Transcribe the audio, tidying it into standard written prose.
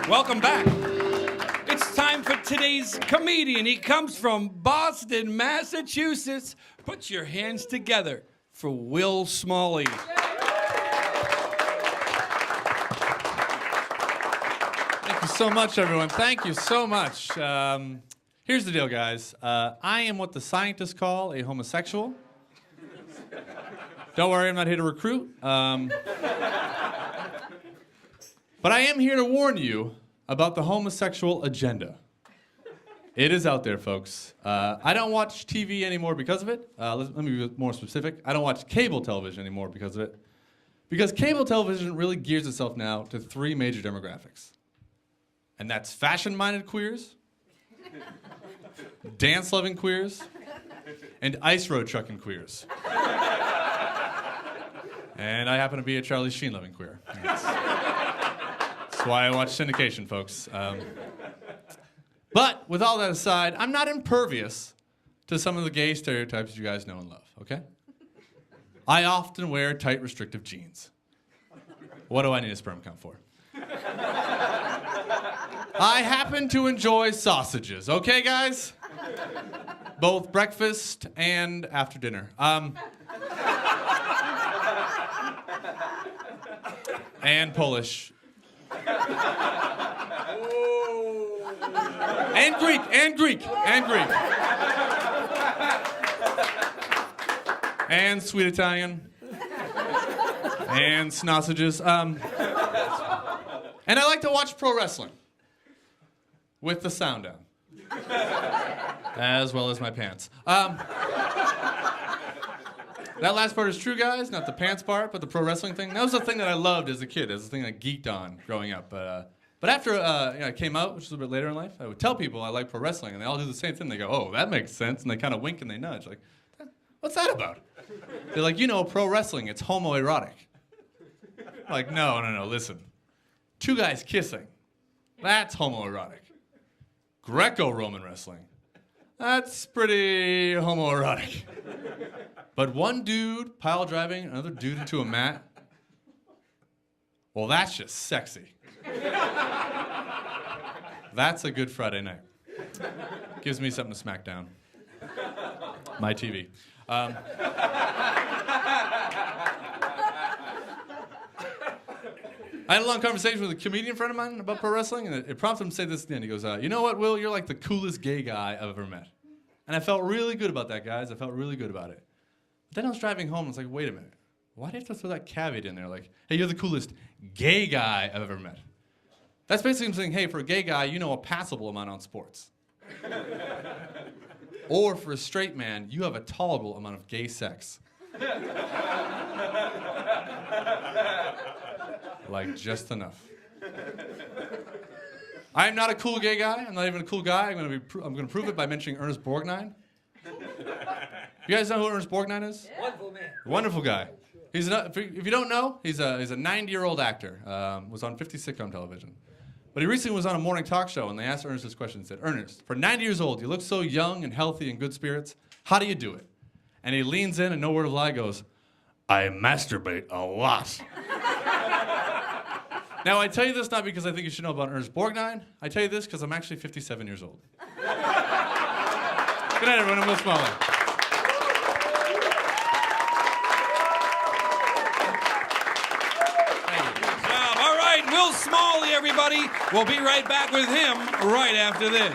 Welcome back. It's time for today's comedian. He comes from Boston, Massachusetts. Put your hands together for Will Smalley. Thank you so much, everyone. Thank you so much. Here's the deal, guys. I am what the scientists call a homosexual. Don't worry, I'm not here to recruit. But I am here to warn you about the homosexual agenda. It is out there, folks. I don't watch TV anymore because of it. Let me be more specific. I don't watch cable television anymore because of it. Because cable television really gears itself now to three major demographics. And that's fashion-minded queers, dance-loving queers, and ice road trucking queers. And I happen to be a Charlie Sheen-loving queer. That's why I watch syndication, folks. But with all that aside, I'm not impervious to some of the gay stereotypes you guys know and love, okay? I often wear tight, restrictive jeans. What do I need a sperm count for? I happen to enjoy sausages, okay, guys? Both breakfast and after dinner. And Polish. And Greek. And sweet Italian. And sausages. And I like to watch pro wrestling. With the sound down. As well as my pants. That last part is true, guys. Not the pants part, but the pro wrestling thing. That was the thing that I loved as a kid. It was the thing I geeked on growing up. But after I came out, which was a bit later in life, I would tell people I like pro wrestling, and they all do the same thing. They go, "Oh, that makes sense," and they kind of wink and they nudge, like, "What's that about?" They're like, pro wrestling, it's homoerotic. I'm like, no, listen. Two guys kissing, that's homoerotic. Greco-Roman wrestling, that's pretty homoerotic. But one dude pile driving another dude into a mat, well, that's just sexy. That's a good Friday night. Gives me something to smack down. My TV. I had a long conversation with a comedian friend of mine about pro wrestling, and it prompted him to say this at the end. He goes, you know what, Will? You're like the coolest gay guy I've ever met. And I felt really good about that, guys. I felt really good about it. But then I was driving home, and I was like, wait a minute. Why do you have to throw that caveat in there? Like, hey, you're the coolest gay guy I've ever met. That's basically saying, hey, for a gay guy, you know a passable amount on sports. Or for a straight man, you have a tolerable amount of gay sex. Like, just enough. I'm not a cool gay guy. I'm not even a cool guy. I'm gonna prove it by mentioning Ernest Borgnine. You guys know who Ernest Borgnine is? Yeah. Wonderful man. Wonderful guy. If you don't know, he's a 90-year-old actor. Was on 50 sitcom television. But he recently was on a morning talk show, and they asked Ernest this question. They said, Ernest, for 90 years old, you look so young and healthy and good spirits. How do you do it? And he leans in and no word of lie goes, I masturbate a lot. Now, I tell you this not because I think you should know about Ernest Borgnine. I tell you this because I'm actually 57 years old. Good night, everyone. I'm Will Smalley. Will Smalley, everybody. We'll be right back with him right after this.